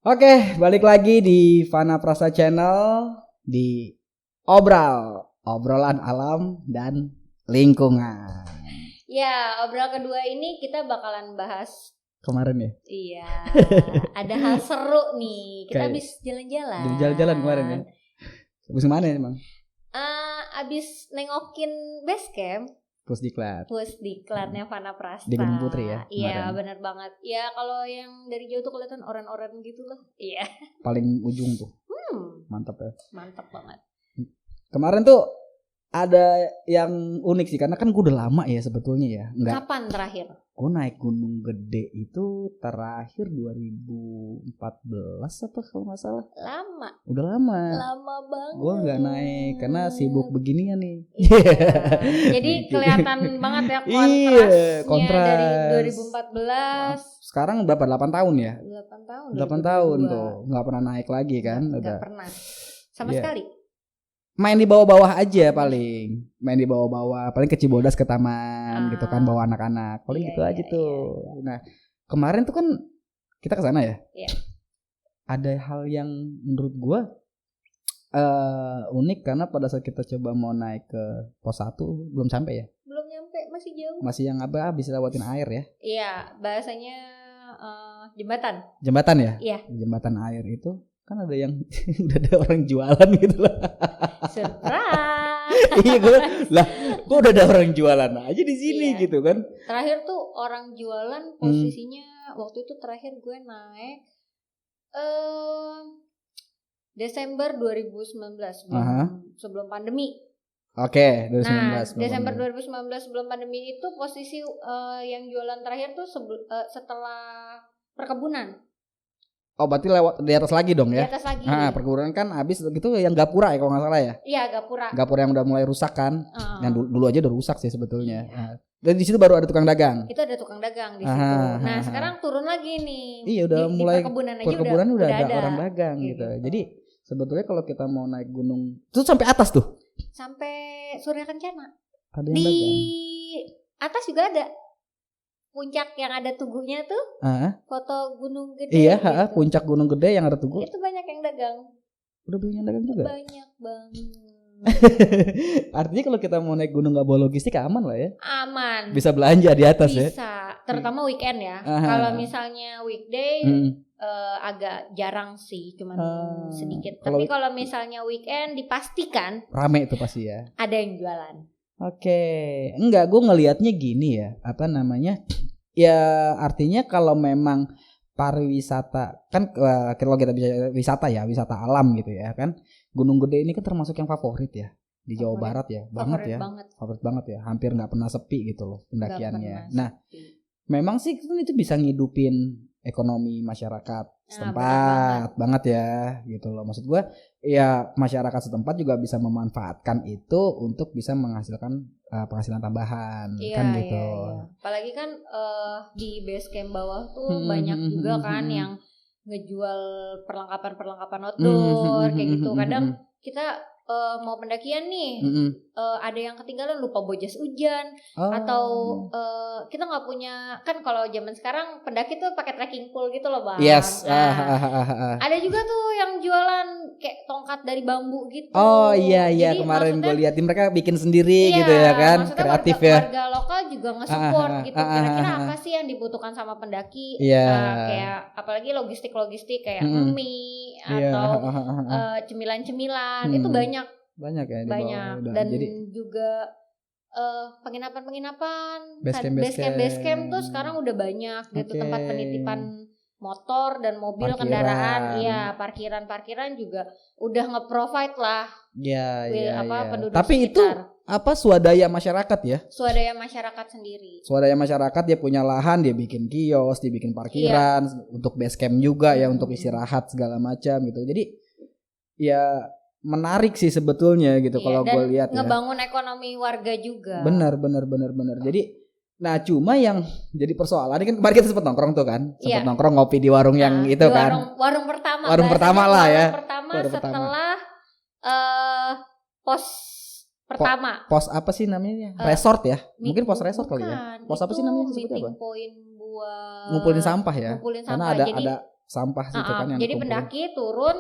Oke, balik lagi di Fana Prasa Channel di obrolan alam dan lingkungan. Ya, obrol kedua ini kita bakalan bahas Kemarin ya? Iya, ada hal seru nih. Kita habis jalan-jalan. Jalan-jalan kemarin ya? Habis kemana emang? Abis nengokin base camp. Pusdiklatnya Fana Prasta di Gunung Putri ya? Iya, benar banget. Ya kalau yang dari jauh tuh kelihatan oren-oren gitu lah. Iya. Paling ujung tuh. Mantap ya. Mantap banget. Kemarin tuh ada yang unik sih, karena kan gue udah lama ya sebetulnya ya. Kapan terakhir? Gue naik Gunung Gede itu terakhir 2014 apa kalau nggak salah. Lama. Udah lama. Lama banget. Gue nggak naik karena sibuk beginian nih. Iya. Jadi kelihatan banget ya kontrasnya dari 2014. Sekarang berapa? 8 tahun ya? 8 tahun. 8 tahun tuh. Nggak pernah naik lagi kan? Nggak pernah. Sama sekali. Main di bawah-bawah aja paling. Main di bawah-bawah, paling ke Cibodas ke taman gitu kan, bawa anak-anak. Paling gitu aja tuh. Nah, kemarin tuh kan kita ke sana ya. Iya. Ada hal yang menurut gua unik karena pada saat kita coba mau naik ke pos 1 belum sampai ya. Belum nyampe, masih jauh. Masih yang habis lewatin air ya. Iya, bahasanya jembatan. Jembatan ya? Iya. Jembatan air itu kan ada yang udah ada orang jualan gitu lah. Surprise. Iya gue lah, kok udah ada orang jualan aja di sini gitu kan? Terakhir tuh orang jualan posisinya waktu itu terakhir gue naik Desember 2019 sebelum pandemi. Oke, 2019. Nah, Desember 2019 sebelum pandemi itu posisi yang jualan terakhir tuh setelah perkebunan. Oh, berarti lewat di atas lagi dong ya? Di atas lagi. Nah, perkebunan kan habis gitu yang Gapura ya kalau nggak salah ya? Iya, Gapura. Gapura yang udah mulai rusak kan? Yang dulu aja udah rusak sih sebetulnya. Nah, dan di situ baru ada tukang dagang. Itu ada tukang dagang di situ. Nah, sekarang turun lagi nih. Iya, udah mulai di perkebunan udah ada orang dagang gitu. Jadi sebetulnya kalau kita mau naik gunung itu sampai atas tuh. Sampai Surya Kencana. Ada yang di dagang. Atas juga ada. Puncak yang ada tugunya tuh, foto Gunung Gede. Iya, gitu. Puncak Gunung Gede yang ada tugu. Itu banyak yang dagang. Udah banyak yang dagang juga. Banyak banget. Artinya kalau kita mau naik gunung nggak bawa logistik aman lah ya? Aman. Bisa belanja di atas ya? Bisa, terutama weekend ya. Kalau misalnya weekday agak jarang sih, cuman sedikit. Tapi kalau misalnya weekend dipastikan rame itu pasti ya. Ada yang jualan. Oke, enggak, gue ngelihatnya gini ya, apa namanya? Ya artinya kalau memang pariwisata kan kalau kita bicara wisata ya, wisata alam gitu ya kan. Gunung Gede ini kan termasuk yang favorit ya di Jawa Barat ya, favorit banget ya, hampir nggak pernah sepi gitu loh pendakiannya. Nah, memang sih itu bisa ngidupin ekonomi masyarakat setempat banget ya gitu loh. Maksud gue ya masyarakat setempat juga bisa memanfaatkan itu untuk bisa menghasilkan penghasilan tambahan kan gitu. Iya. Apalagi kan di base camp bawah tuh banyak juga kan yang ngejual perlengkapan outdoor kayak gitu. Kadang kita mau pendakian nih, ada yang ketinggalan lupa bawa jas hujan, atau kita nggak punya, kan kalau zaman sekarang pendaki tuh pakai trekking pole gitu loh bang. Yes. Ada juga tuh yang jualan kayak tongkat dari bambu gitu. Oh iya. Jadi, kemarin gue lihat mereka bikin sendiri gitu ya kan, kreatif ya. Warga lokal juga nge-support gitu. Kira-kira apa sih yang dibutuhkan sama pendaki? Kayak apalagi logistik kayak mie atau cemilan-cemilan itu banyak ya banyak dan jadi, juga penginapan base camp tuh sekarang udah banyak gitu, tempat penitipan motor dan mobil, kendaraan, parkiran juga udah nge-provide lah penduduk tapi sekitar. Itu apa swadaya masyarakat ya? Swadaya masyarakat sendiri. Swadaya masyarakat, dia punya lahan, dia bikin kios, dia bikin parkiran untuk base camp juga ya, untuk istirahat segala macam gitu. Jadi ya menarik sih sebetulnya gitu kalau gue lihat ya. Ngebangun ekonomi warga juga. Benar. Jadi nah cuma yang jadi persoalan ini kan kemarin kita sempat nongkrong tuh kan. Sempat nongkrong ngopi di warung yang itu kan. Warung pertama. Warung pertama lah ya. Warung setelah pos pertama. Pos apa sih namanya? Resort ya? Mungkin pos resort kali ya. Pos apa sih namanya? Meeting point buat ngumpulin sampah ya. Ngumpulin karena sampah. ada sampah situ kan yang jadi dikumpulin. pendaki turun,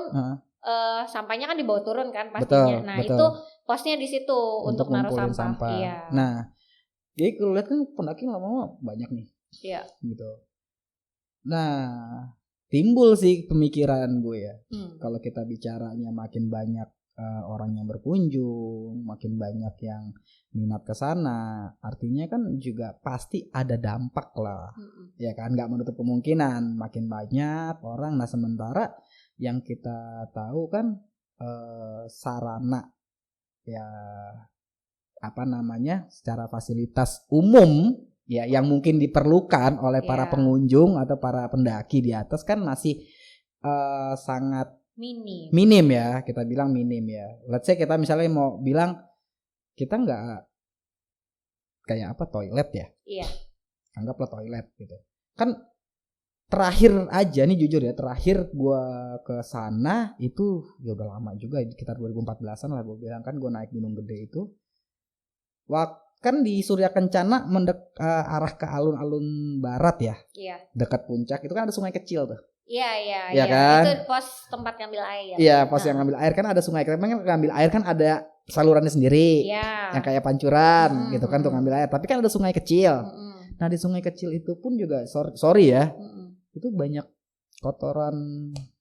sampahnya kan dibawa turun kan pastinya. Betul. Itu posnya di situ untuk naruh sampah. Iya. Nah, jadi kalau lihat kan pendaki lama-lama banyak nih. Iya. Gitu. Nah, timbul sih pemikiran gue ya. Kalau kita bicaranya makin banyak orang yang berkunjung, makin banyak yang minat ke sana, artinya kan juga pasti ada dampak lah. Ya kan, nggak menutup kemungkinan makin banyak orang. Nah, sementara yang kita tahu kan sarana ya apa namanya secara fasilitas umum ya yang mungkin diperlukan oleh para pengunjung atau para pendaki di atas kan masih sangat minim ya, kita bilang minim ya. Let's say kita misalnya mau bilang kita nggak kayak apa toilet ya, anggaplah toilet gitu kan. Terakhir aja nih jujur ya, terakhir gua ke sana itu ya udah lama juga, sekitar 2014an lah. Gua bilang kan gua naik Gunung Gede itu kan di Surya Kencana arah ke alun-alun barat ya. Iya. Dekat puncak itu kan ada sungai kecil tuh. Iya kan? Itu pos tempat ngambil air. Iya, pos yang ngambil air kan ada sungai. Memang ngambil air kan ada salurannya sendiri. Iya. Yang kayak pancuran gitu kan untuk ngambil air. Tapi kan ada sungai kecil. Nah, di sungai kecil itu pun juga sorry ya. Itu banyak kotoran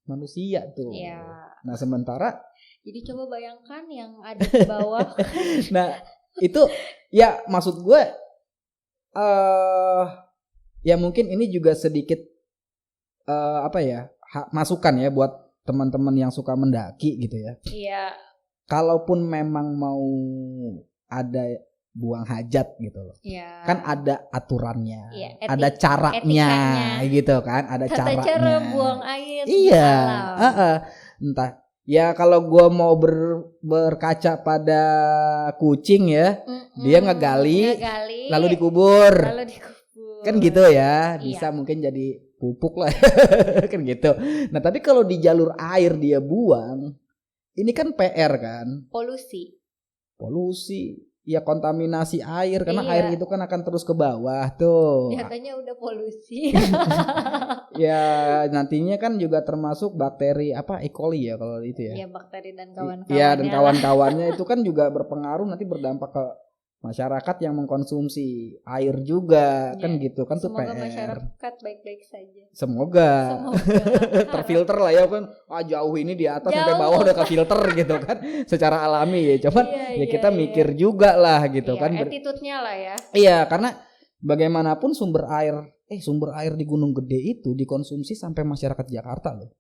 manusia tuh. Iya. Nah, sementara jadi coba bayangkan yang ada di bawah. Nah, itu ya maksud gue ya mungkin ini juga sedikit masukan ya buat teman-teman yang suka mendaki gitu ya. Iya. Kalaupun memang mau ada buang hajat gitu loh. Iya. Kan ada aturannya, ada caranya gitu kan, ada caranya. Cara buang air. Iya. Entah. Ya kalau gue mau berkaca pada kucing ya, dia ngegali lalu dikubur. Kan gitu ya, bisa mungkin jadi pupuk lah. Kan gitu. Nah, tapi kalau di jalur air dia buang, ini kan PR kan? Polusi. Ya kontaminasi air karena air itu kan akan terus ke bawah tuh. Katanya udah polusi. Ya nantinya kan juga termasuk bakteri E. coli ya kalau itu ya. Iya, bakteri dan kawan-kawannya. Iya, dan kawan-kawannya itu kan juga berpengaruh, nanti berdampak ke masyarakat yang mengkonsumsi air juga kan gitu kan. Semoga tuh PR. Masyarakat baik-baik saja. Semoga. Terfilter lah ya kan. Jauh ini di atas sampai bawah udah ke filter gitu kan. Secara alami ya. Cuman kita mikir juga lah gitu kan. Attitude-nya lah ya. Iya, karena bagaimanapun sumber air di Gunung Gede itu dikonsumsi sampai masyarakat Jakarta loh.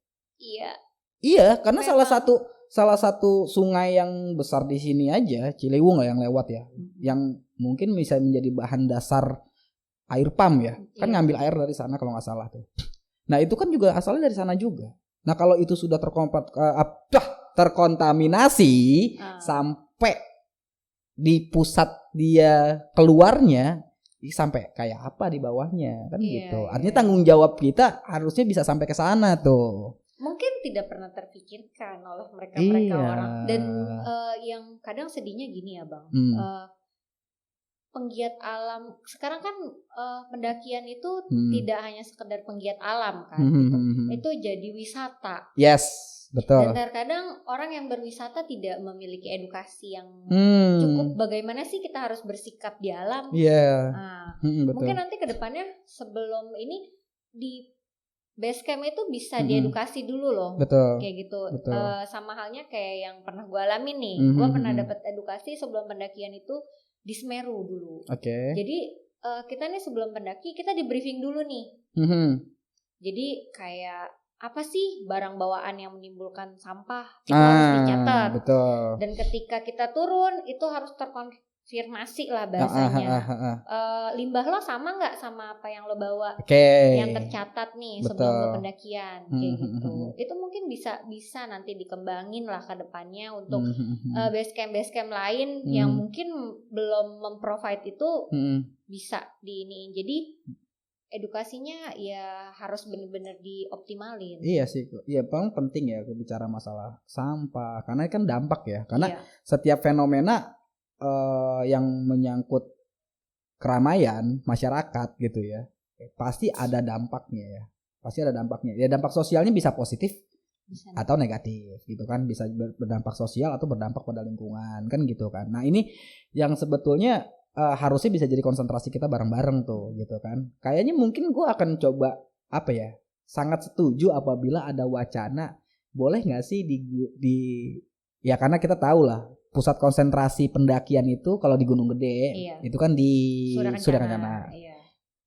Iya, karena salah satu sungai yang besar di sini aja, Ciliwung lah yang lewat ya, yang mungkin bisa menjadi bahan dasar air pump ya, kan ngambil air dari sana kalau nggak salah tuh. Nah itu kan juga asalnya dari sana juga. Nah kalau itu sudah terkontaminasi sampai di pusat dia keluarnya, sampai kayak apa di bawahnya kan gitu. Artinya tanggung jawab kita harusnya bisa sampai ke sana tuh. Mungkin tidak pernah terpikirkan oleh mereka orang. Dan yang kadang sedihnya gini ya Bang, penggiat alam sekarang kan pendakian itu tidak hanya sekedar penggiat alam kan, gitu. Itu jadi wisata. Yes, betul. Dan terkadang orang yang berwisata tidak memiliki edukasi yang cukup. Bagaimana sih kita harus bersikap di alam? Iya. Mungkin nanti kedepannya sebelum ini di base camp itu bisa diedukasi dulu loh. Betul. Kayak gitu. Sama halnya kayak yang pernah gue alamin nih. Gue pernah dapat edukasi sebelum pendakian itu di Semeru dulu. Oke. Jadi kita nih sebelum pendaki kita di briefing dulu nih. Jadi kayak apa sih barang bawaan yang menimbulkan sampah itu harus dicatat. Betul. Dan ketika kita turun itu harus terkonfirmasi lah bahasanya. Limbah lo sama nggak sama apa yang lo bawa? Yang tercatat nih sebelum lo pendakian kayak gitu. Itu mungkin bisa nanti dikembangin lah ke depannya untuk base camp lain yang mungkin belum memprovide itu bisa diiniin. Jadi edukasinya ya harus benar-benar dioptimalin. Iya sih, iya paling penting ya bicara masalah sampah karena kan dampak ya. Karena setiap fenomena yang menyangkut keramaian masyarakat gitu ya, pasti ada dampaknya ya. pasti ada dampaknya. Ya dampak sosialnya bisa positif Bisa. atau negatif gitu kan, bisa berdampak sosial atau berdampak pada lingkungan kan gitu kan. Nah ini yang sebetulnya harusnya bisa jadi konsentrasi kita bareng-bareng tuh gitu kan. Kayaknya mungkin gue akan coba apa ya, sangat setuju apabila ada wacana boleh nggak sih di ya karena kita tahu lah pusat konsentrasi pendakian itu kalau di Gunung Gede itu kan di Surakencana. Iya.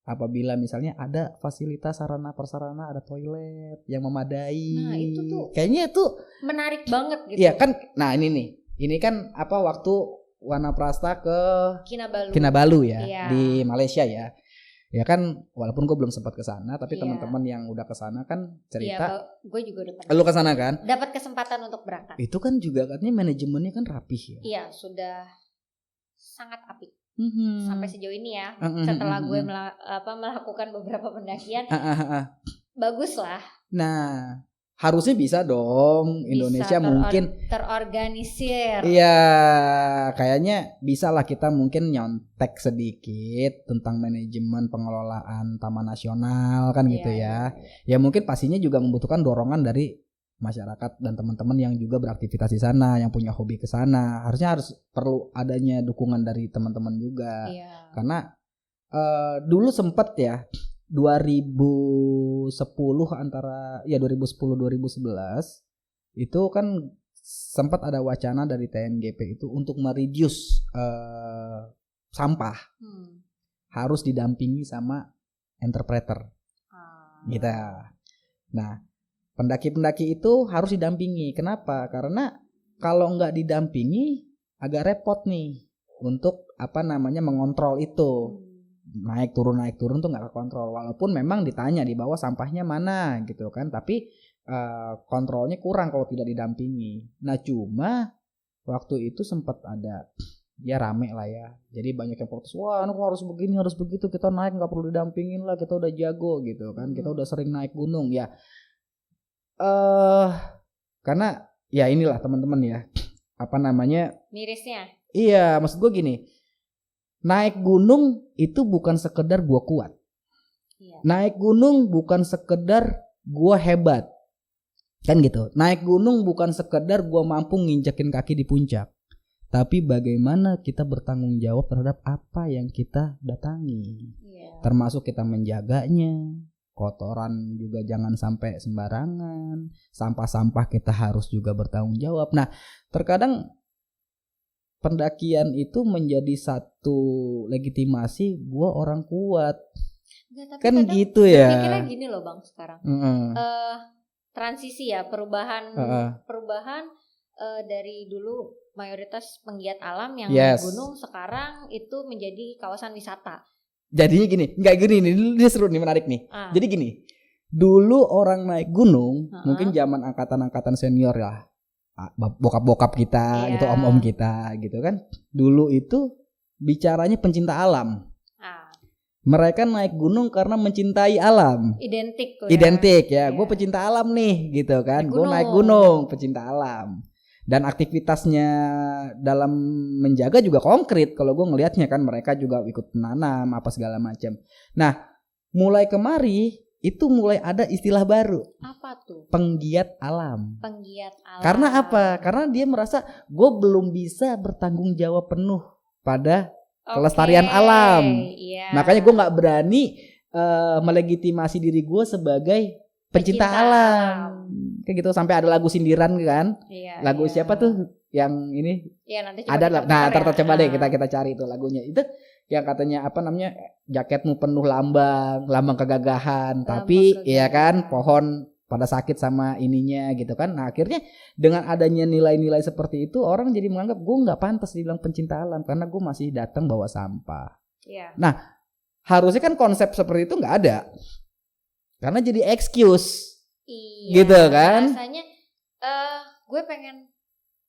Apabila misalnya ada fasilitas sarana prasarana, ada toilet yang memadai. Nah, itu tuh kayaknya itu menarik banget gitu. Iya kan. Nah, ini nih. Ini kan apa waktu Wanaprasta ke Kinabalu ya, iya. di Malaysia ya. Ya kan walaupun gue belum sempat ke sana tapi teman-teman yang udah ke sana kan cerita. Iya, gue juga udah pernah. Lu ke sana kan? Dapat kesempatan untuk berangkat. Itu kan juga katanya manajemennya kan rapih ya. Iya, sudah sangat apik. Sampai sejauh ini ya, setelah gue melakukan beberapa pendakian, bagus lah. Nah, harusnya bisa dong Indonesia mungkin terorganisir. Iya, kayaknya bisa lah kita mungkin nyontek sedikit tentang manajemen pengelolaan Taman Nasional kan gitu ya. Ya mungkin pastinya juga membutuhkan dorongan dari masyarakat dan teman-teman yang juga beraktivitas di sana, yang punya hobi ke sana. Harusnya perlu adanya dukungan dari teman-teman juga. Karena dulu sempat ya 2010 antara ya 2010-2011 itu kan sempat ada wacana dari TNGP itu untuk mereduce sampah. Harus didampingi sama interpreter. Gitu. Nah, pendaki-pendaki itu harus didampingi. Kenapa? Karena kalau nggak didampingi agak repot nih untuk mengontrol itu. Naik turun tuh nggak kekontrol. Walaupun memang ditanya di bawah sampahnya mana gitu kan, tapi kontrolnya kurang kalau tidak didampingi. Nah cuma waktu itu sempat ada ya rame lah ya. Jadi banyak yang protes, wah harus begini harus begitu, kita naik nggak perlu didampingin lah, kita udah jago gitu kan, kita udah sering naik gunung ya. Karena ya inilah teman-teman ya mirisnya. Iya, maksud gue gini. Naik gunung itu bukan sekedar gua kuat. Naik gunung bukan sekedar gua hebat. Kan gitu. Naik gunung bukan sekedar gua mampu nginjekin kaki di puncak. Tapi bagaimana kita bertanggung jawab terhadap apa yang kita datangi. Termasuk kita menjaganya. Kotoran juga jangan sampai sembarangan. Sampah-sampah kita harus juga bertanggung jawab. Nah, terkadang pendakian itu menjadi satu legitimasi gue orang kuat. Kan gitu ya. Pikirnya gini loh Bang sekarang. Transisi ya, perubahan dari dulu mayoritas penggiat alam yang naik gunung, sekarang itu menjadi kawasan wisata. Jadinya gini, ini seru nih, menarik nih. Jadi gini, dulu orang naik gunung mungkin zaman angkatan senior lah. Bokap-bokap kita gitu, om-om kita gitu kan, dulu itu bicaranya pencinta alam. Mereka naik gunung karena mencintai alam. Identik ya. Gue pecinta alam nih gitu kan, gue naik gunung pecinta alam. Dan aktivitasnya dalam menjaga juga konkret. Kalau gue ngelihatnya kan mereka juga ikut menanam apa segala macam. Nah mulai kemari itu mulai ada istilah baru. Apa tuh? Penggiat alam. Karena apa? Karena dia merasa gue belum bisa bertanggung jawab penuh pada kelestarian alam. Makanya gue nggak berani melegitimasi diri gue sebagai pencinta alam. Kayak gitu, sampai ada lagu sindiran kan? Lagu siapa tuh yang ini? Nanti ada lah. Nah, coba deh kita cari itu lagunya. Itu yang katanya jaketmu penuh lambang kegagahan, tapi ya kan pohon pada sakit sama ininya gitu kan. Nah akhirnya dengan adanya nilai-nilai seperti itu, orang jadi menganggap gue nggak pantas dibilang pencinta alam karena gue masih datang bawa sampah. Nah harusnya kan konsep seperti itu nggak ada, karena jadi excuse. Gitu kan? Rasanya gue pengen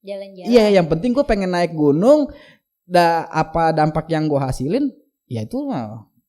jalan-jalan. Iya, yang penting gue pengen naik gunung. Apa dampak yang gue hasilin ya itu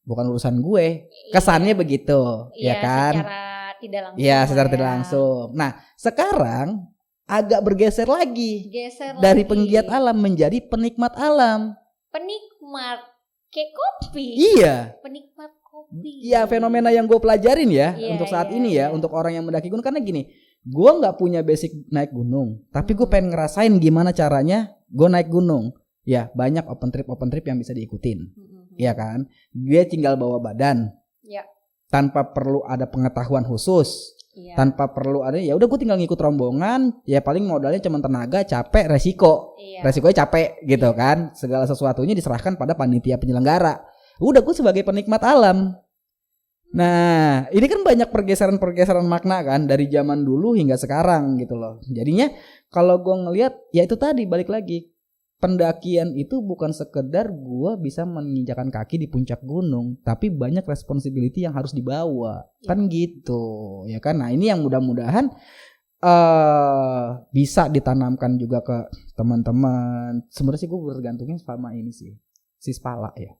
bukan urusan gue. Kesannya begitu, ya kan? Secara tidak langsung. Iya, secara tidak langsung. Nah, sekarang agak bergeser lagi. Dari penggiat alam menjadi penikmat alam. Penikmat kayak kopi. Iya. Penikmat kopi. Kopi. Ya fenomena yang gue pelajarin ya untuk saat ini ya, iya. untuk orang yang mendaki gunung. Karena gini, gue nggak punya basic naik gunung, tapi gue pengen ngerasain gimana caranya gue naik gunung. Ya banyak open trip yang bisa diikutin, ya kan. Dia tinggal bawa badan, ya. Tanpa perlu ada pengetahuan khusus, tanpa perlu ada, ya udah gue tinggal ngikut rombongan. Ya paling modalnya cuma tenaga, capek, resikonya capek gitu kan. Segala sesuatunya diserahkan pada panitia penyelenggara. Udah gue sebagai penikmat alam. Nah ini kan banyak pergeseran makna kan dari zaman dulu hingga sekarang gitu loh. Jadinya kalau gue ngelihat ya itu tadi balik lagi, pendakian itu bukan sekedar gue bisa menginjakan kaki di puncak gunung, tapi banyak responsibility yang harus dibawa kan gitu ya kan. Nah ini yang mudah-mudahan bisa ditanamkan juga ke teman-teman. Sebenarnya sih gue bergantungnya sama ini sih, Sispala ya.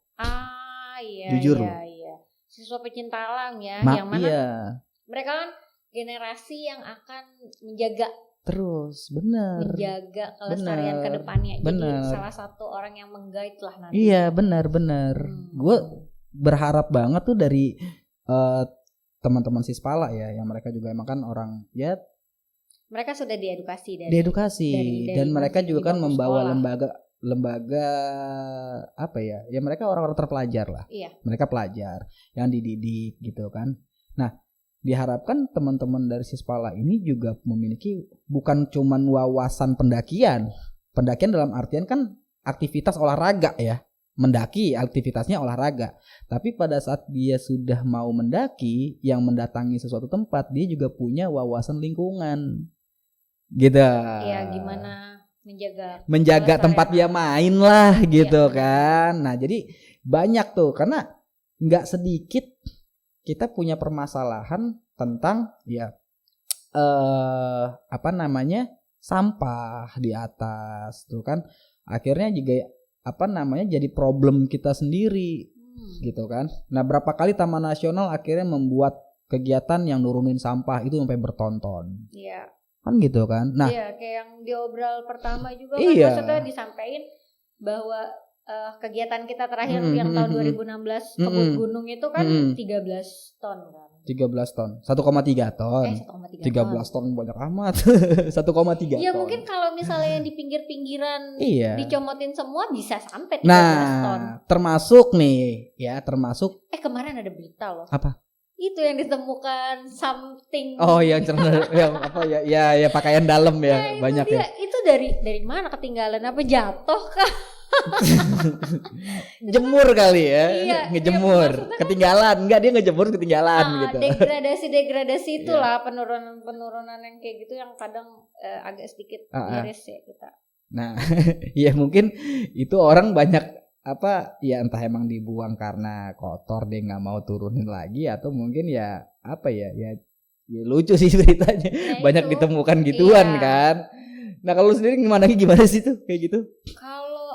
Iya, jujur iya. Siswa pecinta alam ya, yang mana mereka kan generasi yang akan menjaga menjaga kelestarian ke depannya. Jadi salah satu orang yang meng-guide lah nanti. Iya, benar. Gue berharap banget tuh dari teman-teman Sispala ya, yang mereka juga emang kan orang ya, mereka sudah diedukasi dan mereka juga kan membawa lembaga apa ya mereka orang-orang terpelajar lah. Mereka pelajar yang dididik gitu kan. Nah diharapkan teman-teman dari Sispala ini juga memiliki bukan cuman wawasan pendakian dalam artian kan aktivitas olahraga ya, mendaki aktivitasnya olahraga, tapi pada saat dia sudah mau mendaki, yang mendatangi sesuatu tempat, dia juga punya wawasan lingkungan gitu ya, gimana menjaga tempat dia main lah gitu kan. Nah jadi banyak tuh, karena nggak sedikit kita punya permasalahan tentang sampah di atas tuh kan, akhirnya juga jadi problem kita sendiri gitu kan. Nah berapa kali Taman Nasional akhirnya membuat kegiatan yang nurunin sampah itu sampai bertonton. Iya. Kan gitu kan. Nah, kayak yang di obral pertama juga kan maksudnya disampaikan bahwa kegiatan kita terakhir yang tahun 2016 kebun gunung itu kan 13 ton kan. 13 ton. 1,3 ton. 13 ton banyak amat. 1,3 ton. Ya mungkin kalau misalnya yang di pinggir-pinggiran dicomotin semua bisa sampai 13 ton. Termasuk kemarin ada berita loh. Apa? Itu yang ditemukan something. Oh, yang ya pakaian dalam ya banyak ya. Itu dari mana ketinggalan, apa jatuh kah? Jemur kali ya. Ngejemur. Ketinggalan. Enggak, dia ngejemur ketinggalan gitu. Degradasi itulah penurunan yang kayak gitu yang kadang agak sedikit miris ya kita. Nah, ya mungkin itu orang banyak entah emang dibuang karena kotor dia nggak mau turunin lagi, atau mungkin ya lucu sih ceritanya. Banyak ditemukan gituan kan. Nah kalau lu sendiri gimana sih tuh kayak gitu? Kalau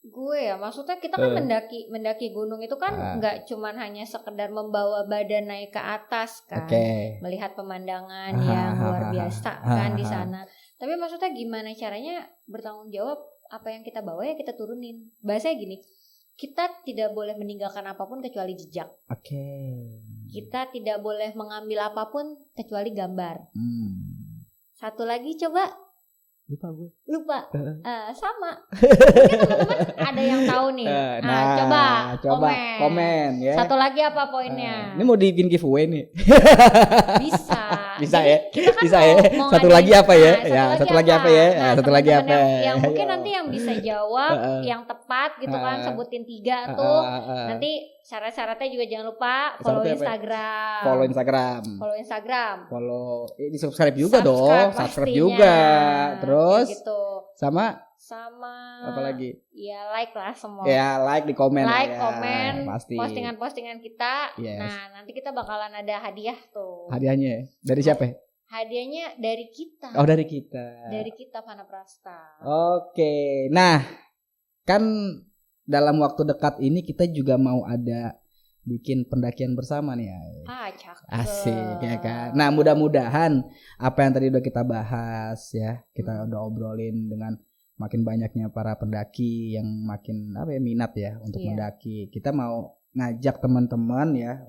gue maksudnya kita kan mendaki gunung itu kan nggak cuman hanya sekedar membawa badan naik ke atas kan, melihat pemandangan yang luar biasa kan di sana. Tapi maksudnya gimana caranya bertanggung jawab, apa yang kita bawa ya kita turunin. Bahasanya gini, kita tidak boleh meninggalkan apapun kecuali jejak. Kita tidak boleh mengambil apapun kecuali gambar. Satu lagi coba. Lupa. Sama. Mungkin teman-teman ada yang tahu nih. Coba komen ya. Satu lagi apa poinnya? Ini mau dibikin giveaway nih. Bisa ya. Bisa ya. Satu lagi apa ya? Satu lagi apa? Yang mungkin nanti yang bisa jawab yang tepat gitu kan, sebutin 3 tuh. Nanti syarat-syaratnya juga jangan lupa follow Instagram. Follow ini subscribe juga dong. Subscribe juga. Terus gitu. Sama apa lagi? Ya like lah semua. Ya like, di komen. Komen pasti. Postingan-postingan kita. Nah, nanti kita bakalan ada hadiah tuh. Hadiahnya dari siapa? Hadiahnya dari kita. Oh, dari kita. Dari kita Fana Prasta. Oke. Nah, kan dalam waktu dekat ini kita juga mau ada bikin pendakian bersama nih. Cakep. Asik ya kan. Nah mudah-mudahan apa yang tadi udah kita bahas ya, kita udah obrolin dengan makin banyaknya para pendaki yang makin minat ya untuk mendaki. Kita mau ngajak teman-teman ya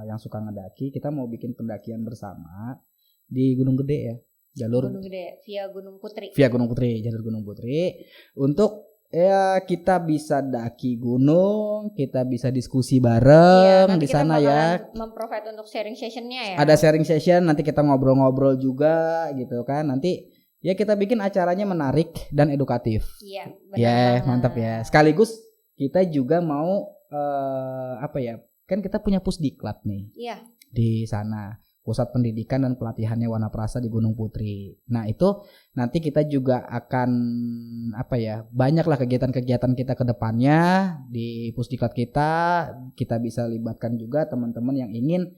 yang suka ngedaki, kita mau bikin pendakian bersama di Gunung Gede ya. Jalur Gunung Gede via Gunung Putri. Jalur Gunung Putri untuk ya kita bisa daki gunung, kita bisa diskusi bareng di sana ya. Memprovide untuk sharing sessionnya ya. Ada sharing session, nanti kita ngobrol-ngobrol juga gitu kan. Nanti ya kita bikin acaranya menarik dan edukatif. Iya, ya mantap ya. Sekaligus kita juga mau kan kita punya Pusdiklat nih. Iya. Di sana. Pusat Pendidikan dan Pelatihannya Wanaprasta di Gunung Putri. Nah itu nanti kita juga akan banyaklah kegiatan-kegiatan kita ke depannya di Pusdiklat kita bisa libatkan juga teman-teman yang ingin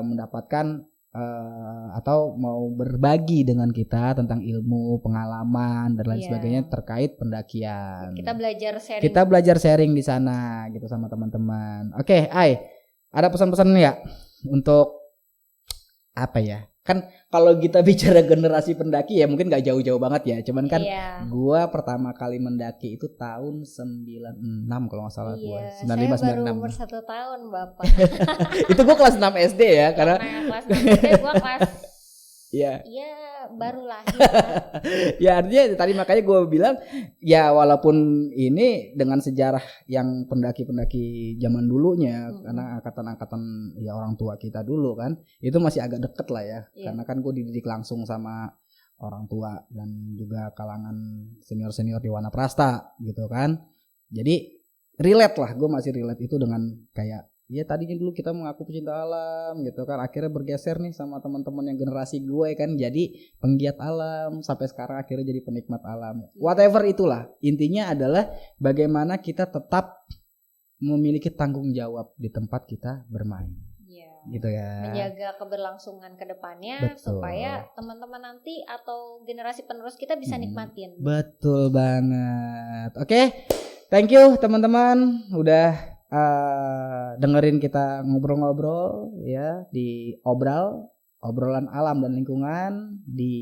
mendapatkan atau mau berbagi dengan kita tentang ilmu, pengalaman dan lain sebagainya terkait pendakian. Kita belajar sharing di sana gitu sama teman-teman. Oke, ada pesan-pesan nggak untuk kan kalau kita bicara generasi pendaki ya mungkin gak jauh-jauh banget ya, cuman kan gua pertama kali mendaki itu tahun 96 kalau gak salah gua 95 96. Saya baru umur 1 tahun Bapak. Itu gua kelas 6 SD ya karena kelas 6 SD gua kelas baru lahir. Ya artinya tadi makanya gue bilang ya walaupun ini dengan sejarah yang pendaki-pendaki zaman dulunya karena angkatan-angkatan ya orang tua kita dulu kan itu masih agak deket lah ya. Karena kan gue dididik langsung sama orang tua dan juga kalangan senior-senior di Wanaprasta gitu kan. Jadi relate lah, gue masih relate itu dengan kayak ya tadinya dulu kita mengaku pecinta alam gitu kan, akhirnya bergeser nih sama teman-teman yang generasi gue kan jadi penggiat alam sampai sekarang akhirnya jadi penikmat alam. Whatever itulah, intinya adalah bagaimana kita tetap memiliki tanggung jawab di tempat kita bermain. Gitu ya. Menjaga keberlangsungan ke depannya supaya teman-teman nanti atau generasi penerus kita bisa nikmatin. Betul banget. Oke. Thank you teman-teman udah dengerin kita ngobrol-ngobrol ya di obrolan alam dan lingkungan di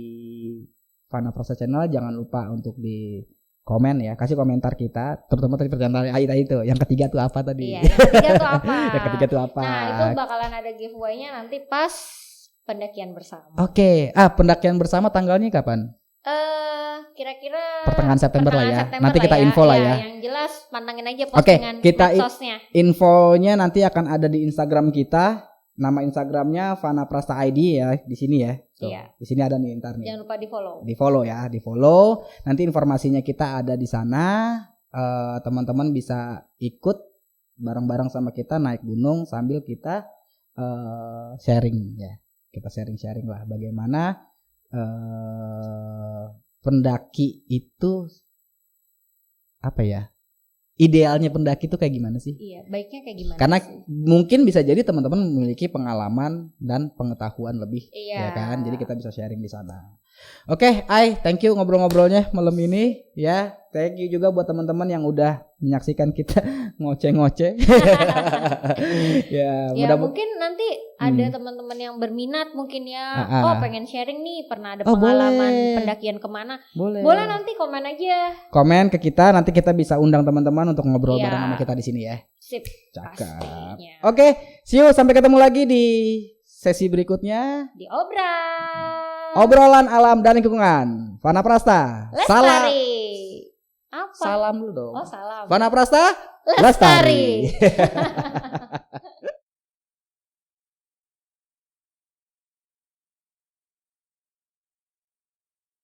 Wanaprasta Channel. Jangan lupa untuk di komen ya, kasih komentar kita, terutama tadi pertanyaan Aida itu. Yang ketiga tuh apa tadi? Iya, yang ketiga tuh apa? Yang ketiga tuh apa? Nah, itu bakalan ada giveaway-nya nanti pas pendakian bersama. Oke. Pendakian bersama tanggalnya kapan? Kira-kira pertengahan September lah ya. Nanti kita info lah ya. Yang jelas pantangin aja postingan medsosnya. Infonya nanti akan ada di Instagram kita. Nama Instagramnya Wanaprasta ID ya di sini ya. Di sini ada nih ntar nih. Jangan lupa di-follow. Di-follow ya, di-follow. Nanti informasinya kita ada di sana. Teman-teman bisa ikut bareng-bareng sama kita naik gunung sambil kita sharing ya. Kita sharing-sharing lah bagaimana pendaki itu idealnya pendaki itu kayak gimana sih? Iya, baiknya kayak gimana? Karena mungkin bisa jadi teman-teman memiliki pengalaman dan pengetahuan lebih, ya kan? Jadi kita bisa sharing di sana. Oke, thank you ngobrol-ngobrolnya malam ini ya. Thank you juga buat teman-teman yang udah menyaksikan kita ngoceh-ngoceh. ya mungkin nanti ada teman-teman yang berminat mungkin ya. Pengen sharing nih, pernah ada pengalaman pendakian kemana? Boleh nanti komen aja. Komen ke kita, nanti kita bisa undang teman-teman untuk ngobrol bareng sama kita di sini ya. Sip. Cakep. Oke, see you, sampai ketemu lagi di sesi berikutnya di obrolan alam dan lingkungan Wanaprasta. Lestari. Apa? Salam dulu dong. Salam. Wanaprasta Lestari.